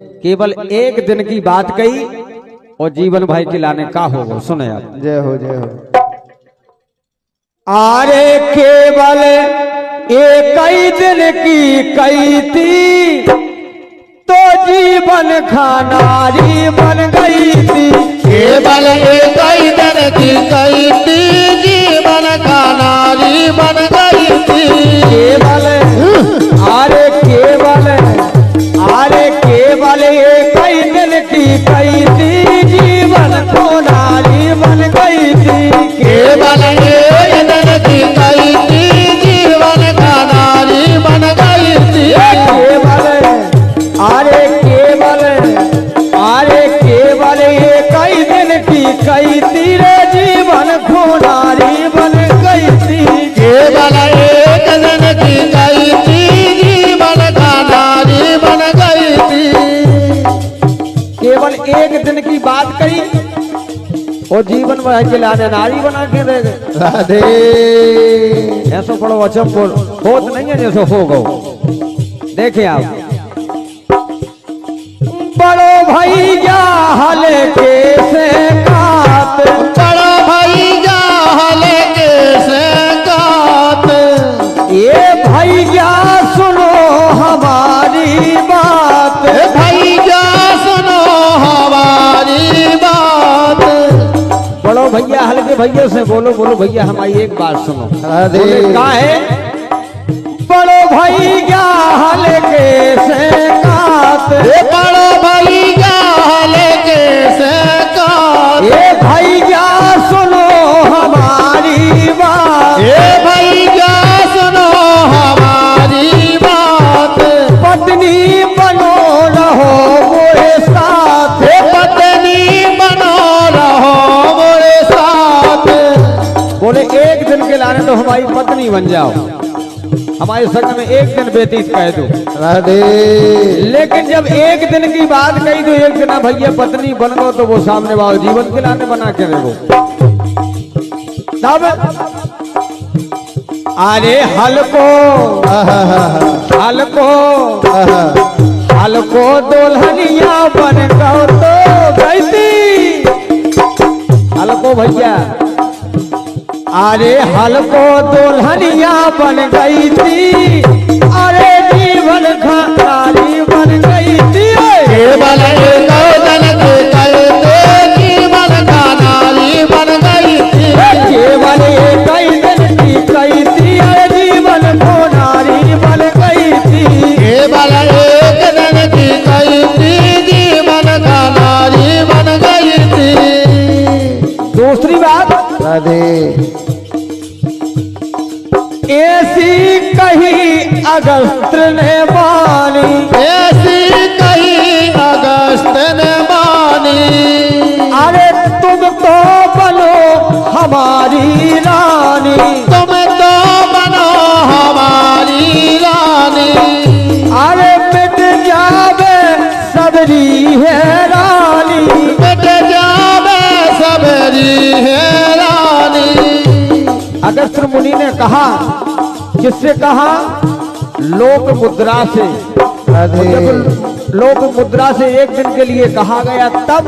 केवल एक दिन की बात कही और जीवन भाई के लाने का होगा। सुने आप। जय हो जय हो। आरे केवल एक ही दिन की कई थी तो जीवन खानारी बन गई थी। केवल एक ही दिन की कई थी जीवन खानारी बन गई थी। केवल केवल एक ही दिन की कई थी जीवन को नारी बन गई थी। केवल एक दिन की कई थी जीवन का नारी बन गई थी। केवल एक ही दिन की कई थी रे जीवन को नारी बन गई थी। केवल एक दिन की कई थी जीवन का नारी बन गई थी। केवल एक दिन की बात कही और जीवन में के लाने नारी बना के दे गए। राधे ऐसा पढ़ो अचम बोल होत नहीं है जैसे हो गो। देखे आप बड़ो भैया हल के से कात। बड़ा भाई जा हले के से कात। ये भैया सुनो हमारी बात। भैया सुनो हमारी बात। बड़ो भैया हल्के भैया से बोलो बोलो भैया हमारी एक बात सुनो। राधे बोले का है बड़ो भैया हल्के से कात। बड़ो भैया हले के से कात। ये भैया सुनो हमारी बात। ये भैया सुनो हमारी बात। पत्नी बनो रहो मोरे साथ। पत्नी बनो रहो मोरे साथ। बोले एक दिन के लाने तो हमारी पत्नी बन जाओ, हमारे संग में एक दिन व्यतीत कह दो। राधे लेकिन जब एक दिन की बात कही तो एक दिन भैया पत्नी बन गो तो वो सामने वाले जीवन के लाने बना के देखो। तब अरे हलको दुल्हनिया बन गो तो गई। हलको भैया अरे हलको दुल्हनिया बन गई थी। अरे जीवन खानारी बन गई थी। केवल एक दिन के कहते जीवन का नारी बन गई थी। केवल एक ही दिन की कई थी अरे जीवन को नारी बन गई थी। केवल एक दिन की कहती जीवन का नारी बन गई थी। दूसरी बात राधे ऐसी कही अगस्त ने मानी। ऐसी कही अगस्त ने मानी। अरे तुम तो बनो हमारी रानी। तुम तो बनो हमारी रानी। अरे मिट जावे सबरी है रानी। मिट जावे सबरी है रानी। अगस्त्य मुनि ने कहा, किससे कहा? लोक मुद्रा से। जब लोक मुद्रा से एक दिन के लिए कहा गया तब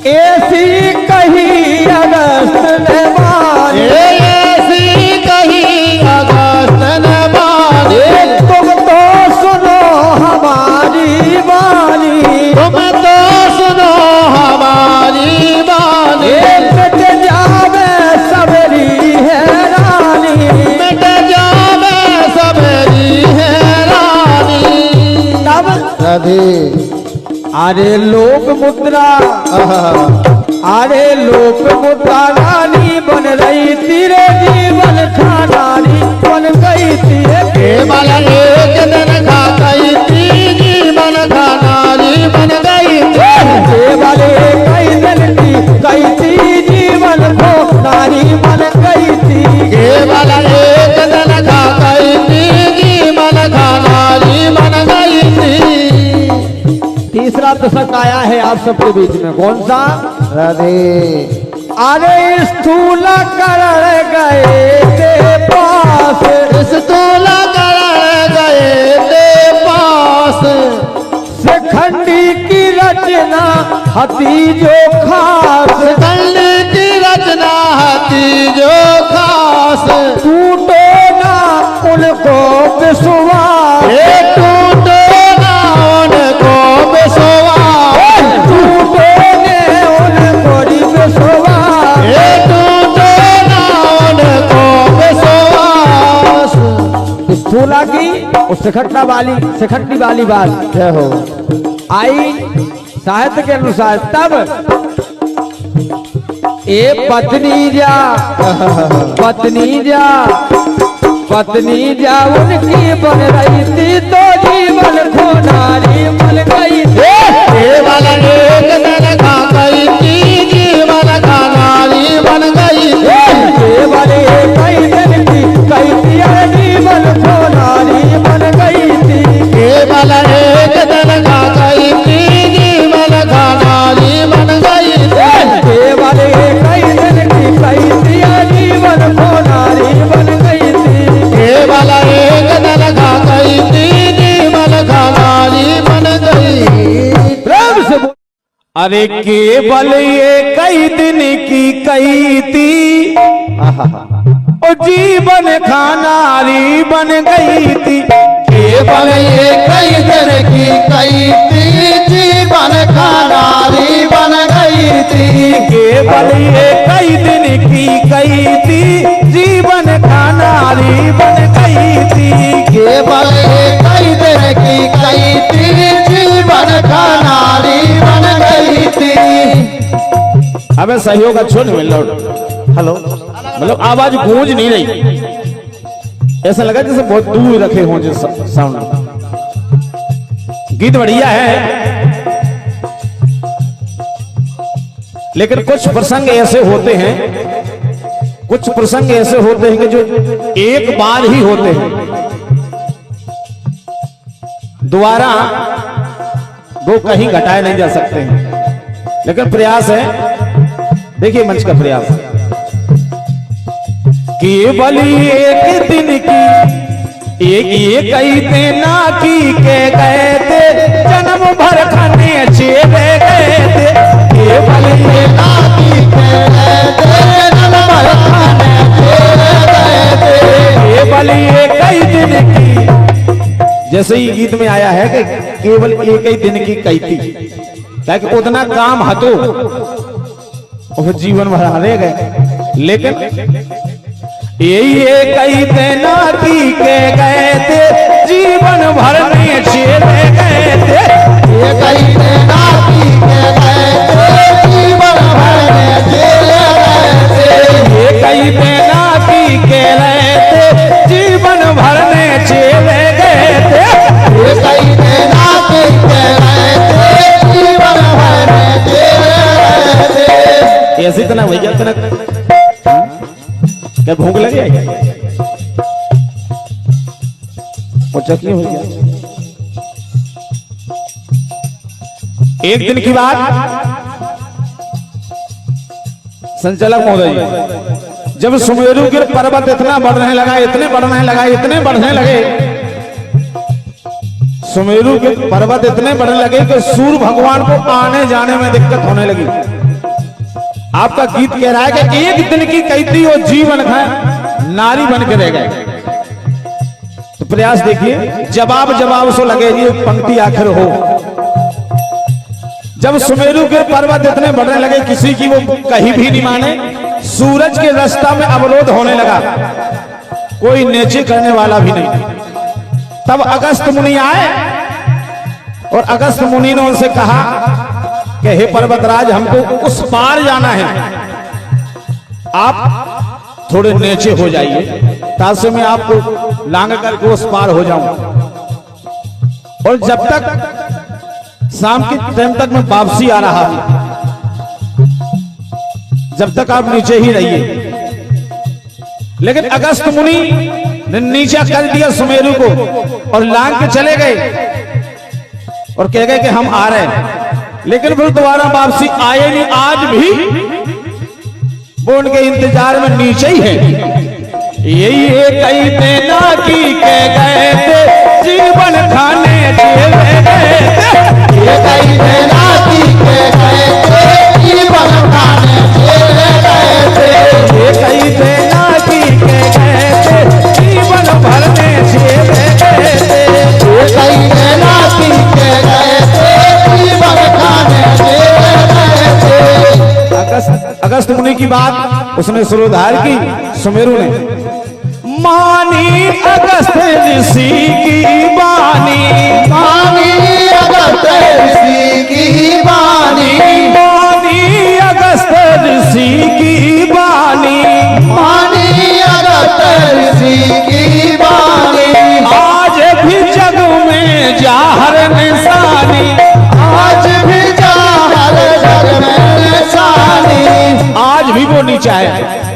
ऐसी कही अगस्त्य ने मानी। ऐसी कही अगस्त ने मानी। तुम तो सुनो हमारी वाणी। तुम तो सुनो हमारी बानी। मिट जावे सबरी है रानी। मिट जावे सबरी है रानी। तब राधे अरे लोक मुद्रा रानी बन रही तेरे जीवन खानारी बन गई थी। केवल एक दिन खा गई थी जीवन का नारी बन गई थी। केवल एक ही दिन की गई थी जीवन को नारी बन गई थी। केवल एक दिन खा गई थी जीवन का नारी बन गई थी। तीसरा दशक आया है आप सबके बीच में, कौन सा? राधे अरे स्थूल करण गए थे पास। स्थूल करण गए थे पास। रचना हती जो खास, खंड की रचना हती जो खास, टूटो ना उनको विश्वास, टूटो ना उनको विश्वास, टूटो ने उनको विश्वास, टूटो ना उनको विश्वास। स्थूला की और सिखटनी वाली बात जय हो। आई साहित्य के अनुसार तब ए पत्नी जा उनकी बन रही थी तो जीवन खो नारी बन गई थी, केवल एक दिन का कई थी जीवन का नारी बन गई थी, केवल कई दिन की कई थी जीवन खो नारी बन गई थी, केवल एक दिन का कई थी जीवन का नारी बन गई थी, केवल कई दिन की कई थी जीवन खो नारी बन गई थी, केवल एक दिन का कई थी जीवन का नारी बन गई। प्रेम से बोल। अरे केवल ये कई दिन की कई थी और जीवन खानारी बन गई थी, केवल ये कई दिन की कई थी जीवन का नारी बन गई थी, केवल ये कई दिन की कई थी जीवन खानारी बन गई थी, केवल ये कई दिन की कई थी जीवन का नारी बन गई थी। हमें सहयोग अच्छो नहीं मिल रहा, हेलो मतलब आवाज गूंज नहीं रही, ऐसा लगा जैसे बहुत दूर रखे हों जो साउंड। गीत बढ़िया है लेकिन कुछ प्रसंग ऐसे होते हैं, कुछ प्रसंग ऐसे होते हैं कि जो एक बार ही होते हैं, दोबारा वो कहीं घटाए नहीं जा सकते हैं, लेकिन प्रयास है, देखिए मंच का प्रयास। केवल एक दिन की एक कई देना की के गए थे, जन्म भर खाने अच्छे रह गए थे, केवल ये नाती के जन्म भर खाने अच्छे रह गए थे, केवल ये कई दिन की, जैसे ही गीत में आया है कि केवल एक ही दिन की कई थी, ताकि उतना काम हतो और जीवन भर रह गए, लेकिन यही कई देना की के गए थे, जीवन भर में छेड़ गए थे, ये कई देना की के गए थे जीवन भर में जेल गए थे, ये कई देना की के गए थे, जीवन भर में छेड़ गए थे, ये कई देना की के गए थे जीवन भर में जेल गए थे। ऐसी तरह भैया तरह क्या भूख लगे और चटनी हो गया। एक दिन की बात, संचालक महोदय जी, जब सुमेरु के पर्वत इतना बढ़ने लगा, इतने बढ़ने लगा, इतने बढ़ने लगे, सुमेरु के पर्वत इतने बढ़ने लगे कि सूर्य भगवान को आने जाने में दिक्कत होने लगी। आपका गीत कह रहा है कि एक दिन की कैदी और जीवन है नारी बन के रह गए। तो प्रयास देखिए, जवाब जवाब सो लगे जी, पंक्ति आखिर हो। जब सुमेरु के पर्वत इतने बढ़ने लगे, किसी की वो कहीं भी नहीं माने, सूरज के रास्ता में अवरोध होने लगा, कोई नीचे करने वाला भी नहीं। तब अगस्त मुनि आए और अगस्त मुनि ने उनसे कहा कि हे पर्वतराज, हमको उस पार जाना है, आप थोड़े नीचे हो जाइए ताकि मैं आपको लांग करके उस पार हो जाऊं, और जब तक शाम के टाइम तक मैं वापसी आ रहा हूं, जब तक आप नीचे ही रहिए। लेकिन अगस्त मुनि ने नीचा कर दिया सुमेरु को और लांग के चले गए और कह गए कि हम आ रहे हैं, लेकिन फिर दोबारा वापसी आए नहीं। आज भी वो उनके इंतजार में नीचे ही है। यही कई देना की के गए थे, जीवन खाने के गए थे, ये कई देना की अगस्त मुनि की बात उसने सुरोधार की, सुमेरु ने मानी अगस्त ऋषि की बानी, मानी अगस्त ऋषि की बानी, मानी अगस्त ऋषि की बानी, मानी अगस्त ऋषि की बानी। आज भी जग में जाहर निशानी, आज भी जाहर जग में निशानी, आज भी वो नीचा है